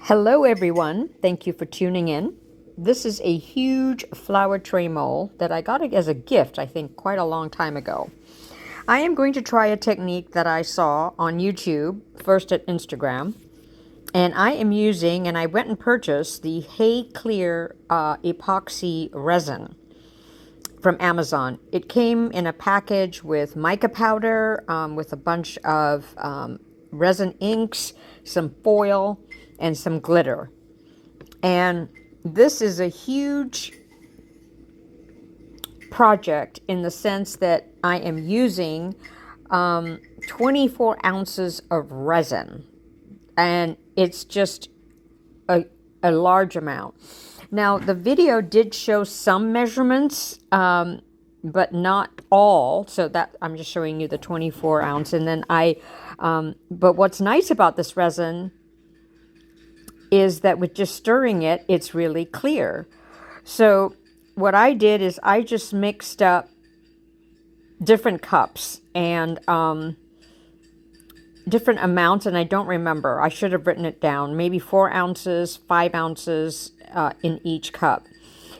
Hello everyone, thank you for tuning in. This is a huge flower tray mold that I got as a gift, I think, quite a long time ago. I am going to try a technique that I saw on YouTube, first at Instagram, and I am using, and I went and purchased the Heyclear epoxy resin from Amazon. It came in a package with mica powder, with a bunch of resin inks, some foil, and some glitter. And this is a huge project in the sense that I am using 24 ounces of resin. And it's just a large amount. Now, the video did show some measurements, but not all. So that I'm just showing you the 24 ounce. And then but what's nice about this resin is that with just stirring it, it's really clear. So what I did is I just mixed up different cups and different amounts, and I don't remember. I should have written it down. Maybe 4 ounces, 5 ounces in each cup.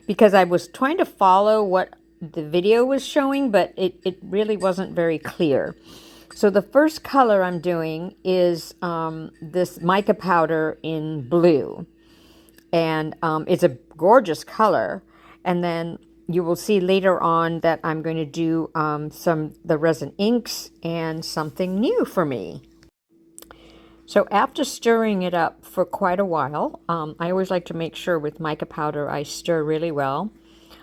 Because I was trying to follow what the video was showing, but it really wasn't very clear. So the first color I'm doing is this mica powder in blue. And it's a gorgeous color. And then you will see later on that I'm going to do the resin inks and something new for me. So after stirring it up for quite a while, I always like to make sure with mica powder I stir really well.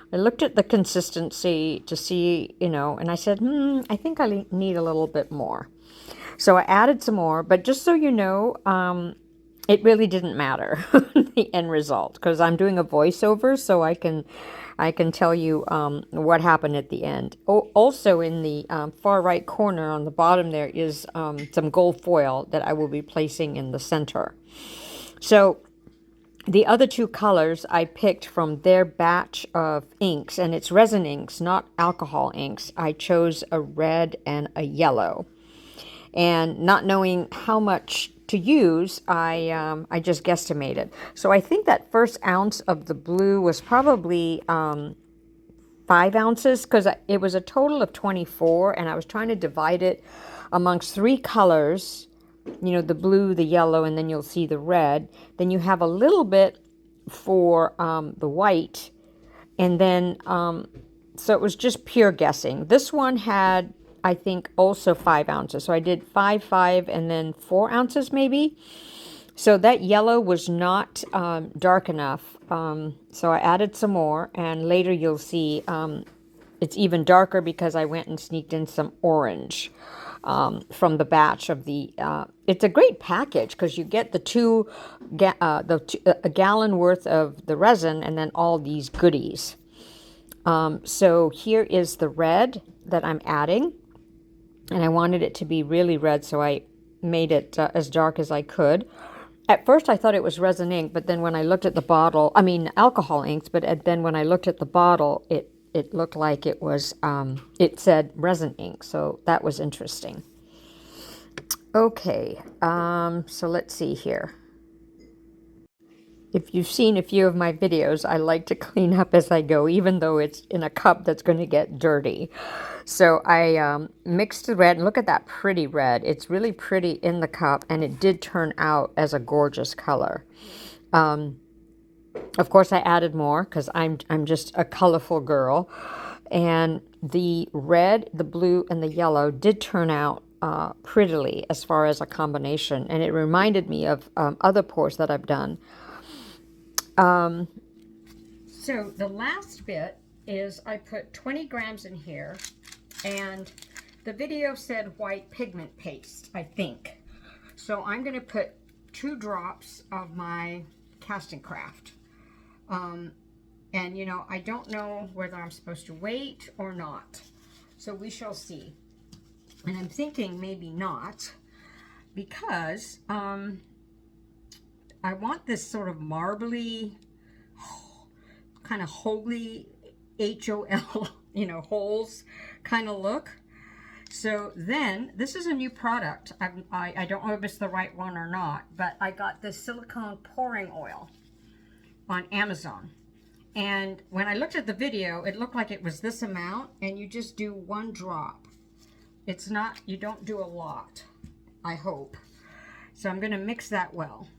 I looked at the consistency to see, and I said, I think I need a little bit more. So I added some more, but just so you know, it really didn't matter, the end result, because I'm doing a voiceover, so I can tell you what happened at the end. Also in the far right corner on the bottom there is some gold foil that I will be placing in the center. So the other two colors I picked from their batch of inks, and it's resin inks, not alcohol inks. I chose a red and a yellow. And not knowing how much to use, I just guesstimated. So I think that first ounce of the blue was probably 5 ounces, because it was a total of 24, and I was trying to divide it amongst 3 colors. The blue, the yellow, and then you'll see the red. Then you have a little bit for the white. And then, so it was just pure guessing. This one had, I think, also 5 ounces. So I did 5, and then 4 ounces maybe. So that yellow was not dark enough. So I added some more. And later you'll see it's even darker because I went and sneaked in some orange. From the batch of the, it's a great package because you get a gallon worth of the resin and then all these goodies. So here is the red that I'm adding, and I wanted it to be really red, so I made it as dark as I could. At first I thought it was resin ink, but then when I looked at the bottle, alcohol inks, but then when I looked at the bottle, it looked like it was, it said resin ink, so that was interesting. Okay, so let's see here. If you've seen a few of my videos, I like to clean up as I go, even though it's in a cup that's going to get dirty. So I mixed the red, and look at that pretty red. It's really pretty in the cup, and it did turn out as a gorgeous color. Of course, I added more because I'm just a colorful girl. And the red, the blue, and the yellow did turn out prettily as far as a combination. And it reminded me of other pours that I've done. So the last bit is I put 20 grams in here. And the video said white pigment paste, I think. So I'm going to put 2 drops of my Casting Craft. And I don't know whether I'm supposed to wait or not. So we shall see. And I'm thinking maybe not, because I want this sort of marbly, kind of holy, HOL, holes kind of look. So then, this is a new product. I don't know if it's the right one or not, but I got this silicone pouring oil on Amazon. And when I looked at the video, it looked like it was this amount, and you just do 1 drop. It's not, you don't do a lot, I hope. So I'm gonna mix that well.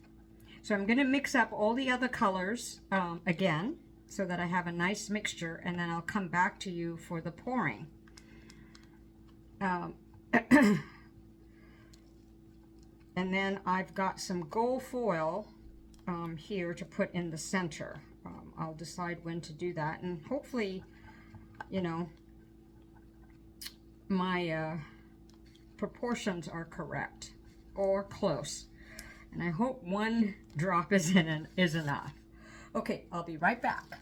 So I'm gonna mix up all the other colors again, so that I have a nice mixture, and then I'll come back to you for the pouring. And then I've got some gold foil here to put in the center. I'll decide when to do that, and hopefully, you know, my proportions are correct or close. And I hope 1 drop is enough. Okay, I'll be right back.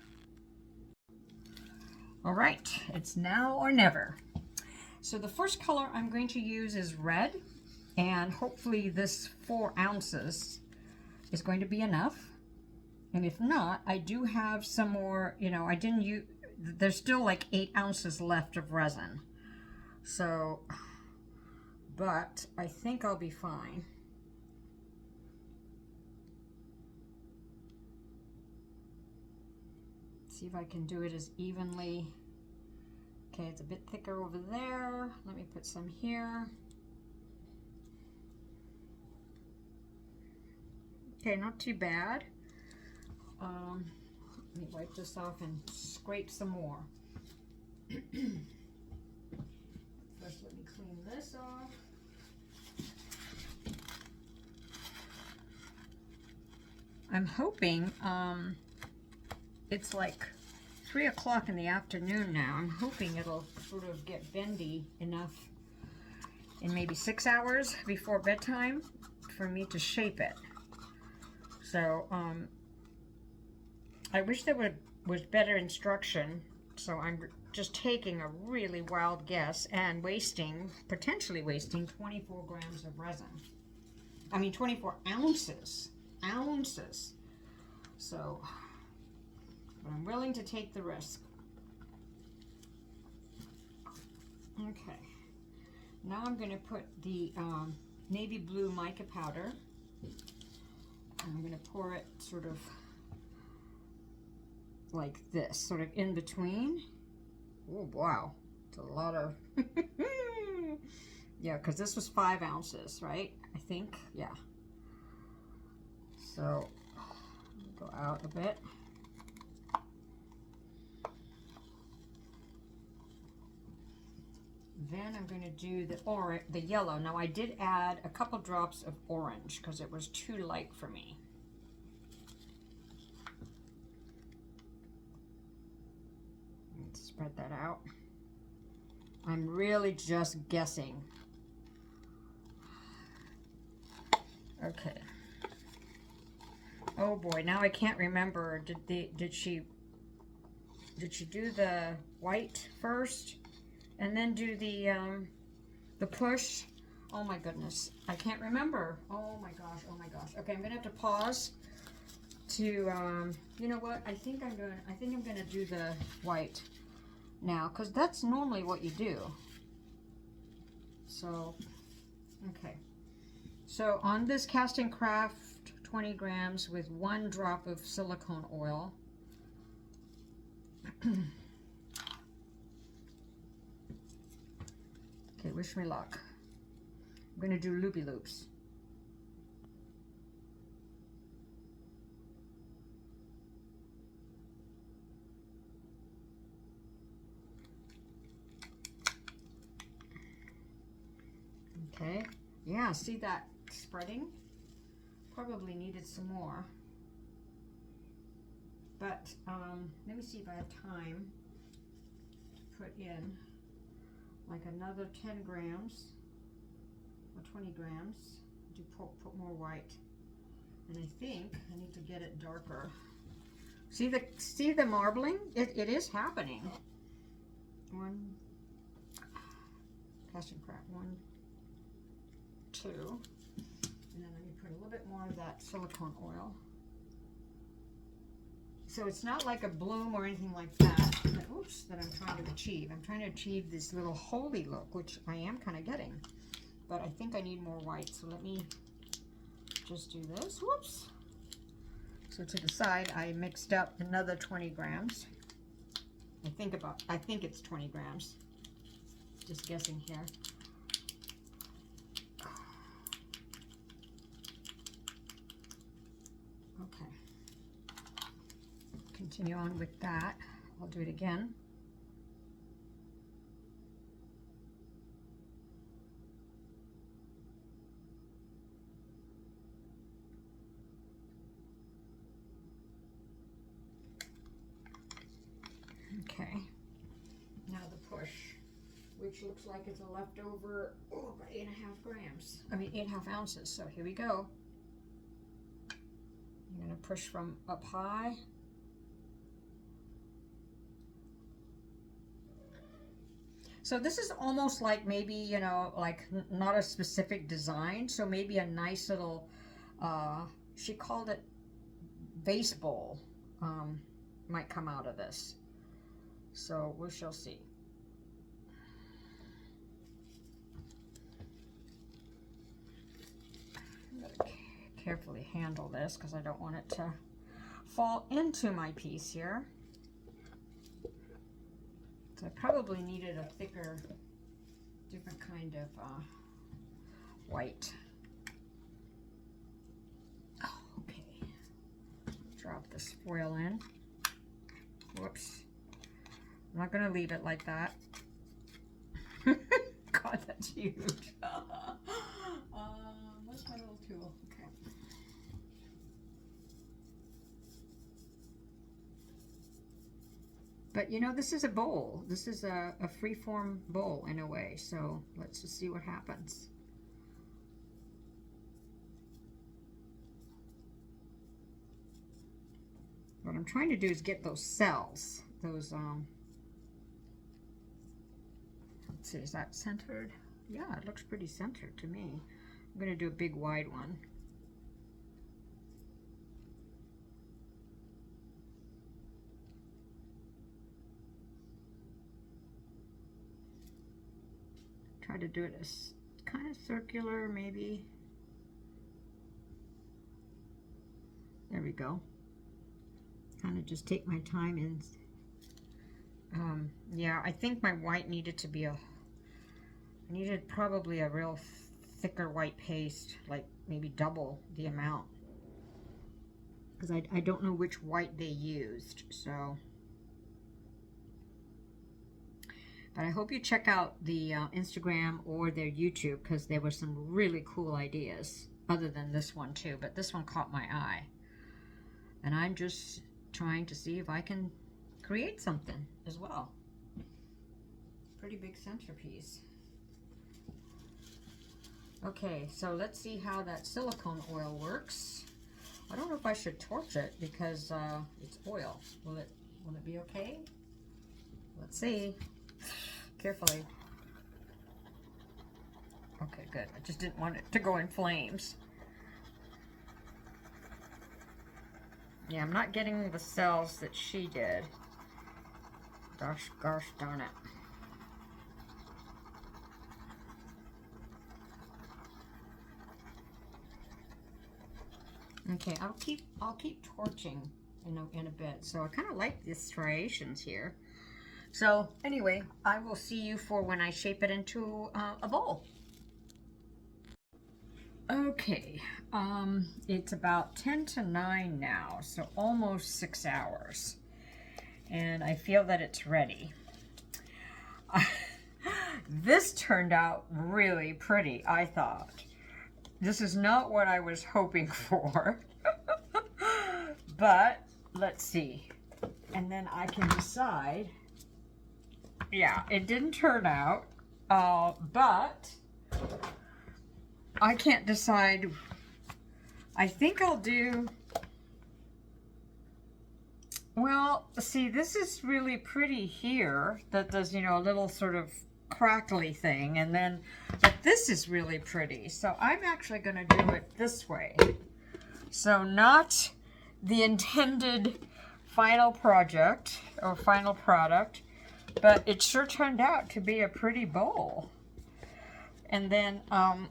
All right, it's now or never. So the first color I'm going to use is red, and hopefully this 4 ounces is going to be enough. And if not, I do have some more, you know, I didn't use, there's still like 8 ounces left of resin. So, but I think I'll be fine. See if I can do it as evenly. Okay, it's a bit thicker over there. Let me put some here. Okay, not too bad. Let me wipe this off and scrape some more. First, let me clean this off. I'm hoping, it's like 3 o'clock in the afternoon now. I'm hoping it'll sort of get bendy enough in maybe 6 hours before bedtime for me to shape it. So, I wish there was better instruction, so I'm just taking a really wild guess and potentially wasting 24 grams of resin. I mean 24 ounces. So, but I'm willing to take the risk. Okay, now I'm going to put the navy blue mica powder. I'm going to pour it sort of like this, sort of in between. Oh, wow. It's a lot of... yeah, because this was 5 ounces, right? I think, yeah. So, go out a bit. Then I'm going to do the yellow. Now I did add a couple drops of orange because it was too light for me. Let's spread that out. I'm really just guessing. Okay. Oh boy, now I can't remember. Did she do the white first and then do the push? Oh my goodness, I can't remember. Oh my gosh, oh my gosh. Okay, I'm gonna have to pause to you know what? I think I'm gonna do the white now, because that's normally what you do. So okay. So on this Cast and Craft 20 grams with 1 drop of silicone oil. Okay, wish me luck. I'm going to do loopy loops. Okay, yeah, see that spreading? Probably needed some more. But let me see if I have time to put in like another 10 grams or 20 grams. Do put more white. And I think I need to get it darker. See the marbling? It is happening. 1, Cast and Craft, 1, 2. And then let me put a little bit more of that silicone oil. So it's not like a bloom or anything like that. Oops, that I'm trying to achieve. I'm trying to achieve this little holy look, which I am kind of getting. But I think I need more white, so let me just do this. Whoops. So to the side, I mixed up another 20 grams. I think it's 20 grams. Just guessing here. Okay. Continue on with that. I'll do it again. Okay, now the push, which looks like it's a leftover, about 8.5 grams. I mean, 8.5 ounces. So here we go. I'm gonna push from up high. So this is almost like maybe, you know, like not a specific design. So maybe a nice little, she called it vase bowl, might come out of this. So we shall see. I'm going to carefully handle this because I don't want it to fall into my piece here. So I probably needed a thicker, different kind of white. Oh, okay. Drop this foil in. Whoops. I'm not going to leave it like that. God, that's huge. What's my little tool? Okay. But you know, this is a bowl. This is a free-form bowl in a way. So let's just see what happens. What I'm trying to do is get those cells. Those, let's see, is that centered? Yeah, it looks pretty centered to me. I'm going to do a big wide one. Try to do it as kind of circular, maybe. There we go. Kind of just take my time and yeah, I think my white needed to be I needed probably a real thicker white paste, like maybe double the amount, because I don't know which white they used. So, but I hope you check out the Instagram or their YouTube, because there were some really cool ideas other than this one too, but this one caught my eye, and I'm just trying to see if I can create something as well. Pretty big centerpiece. Okay, so let's see how that silicone oil works. I don't know if I should torch it because it's oil. Will it be okay? Let's see. Carefully. Okay, good. I just didn't want it to go in flames. Yeah, I'm not getting the cells that she did. Gosh darn it. Okay, I'll keep torching in a bit. So I kind of like the striations here. So anyway, I will see you for when I shape it into a bowl. Okay, it's about 10 to 9 now, so almost 6 hours. And I feel that it's ready. This turned out really pretty, I thought. This is not what I was hoping for. But let's see. And then I can decide. Yeah, it didn't turn out. But I can't decide. I think I'll do, well, see, this is really pretty here. That does, you know, a little sort of crackly thing. And then, but this is really pretty. So I'm actually going to do it this way. So not the intended final project or final product, but it sure turned out to be a pretty bowl. And then I'll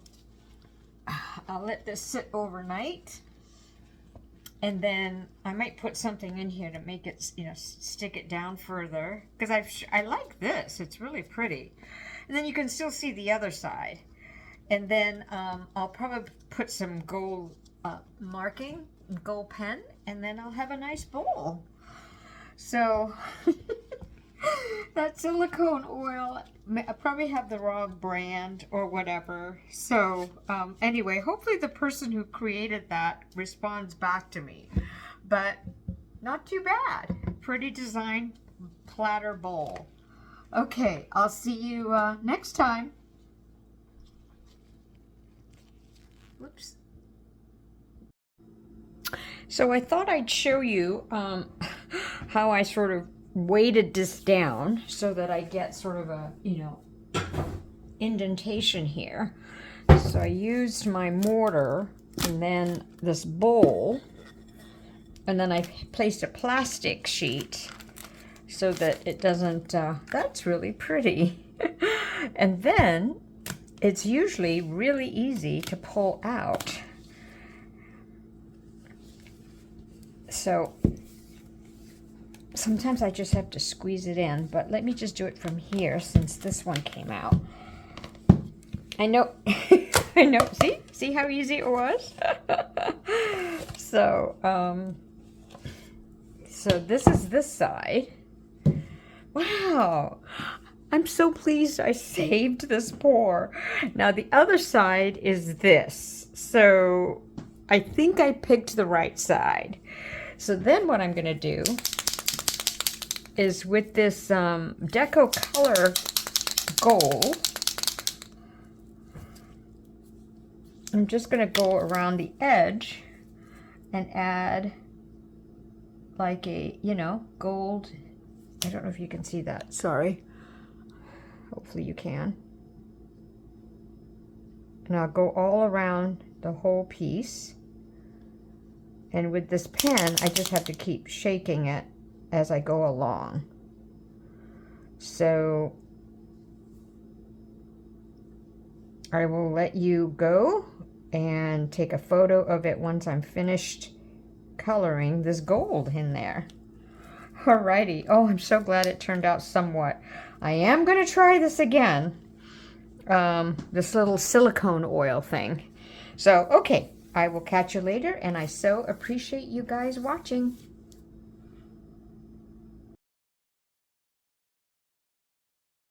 let this sit overnight. And then I might put something in here to make it, you know, stick it down further. Because I like this. It's really pretty. And then you can still see the other side. And then I'll probably put some gold marking, gold pen, and then I'll have a nice bowl. So that silicone oil, I probably have the wrong brand or whatever. So anyway, hopefully the person who created that responds back to me. But not too bad. Pretty design platter bowl. Okay, I'll see you next time. Whoops. So I thought I'd show you how I sort of weighted this down so that I get sort of a, you know, indentation here. So I used my mortar and then this bowl, and then I placed a plastic sheet so that it doesn't, that's really pretty. And then it's usually really easy to pull out. So sometimes I just have to squeeze it in, but let me just do it from here since this one came out. I know, I know, see how easy it was? So, so this is this side. Wow, I'm so pleased I saved this pour. Now the other side is this. So I think I picked the right side. So then what I'm gonna do is with this Deco Color Gold, I'm just gonna go around the edge and add like a, you know, gold. I don't know if you can see that, sorry. Hopefully you can. And I'll go all around the whole piece. And with this pen, I just have to keep shaking it as I go along. So I will let you go and take a photo of it once I'm finished coloring this gold in there. Alrighty. Oh, I'm so glad it turned out somewhat. I am going to try this again. This little silicone oil thing. So, okay. I will catch you later, and I so appreciate you guys watching.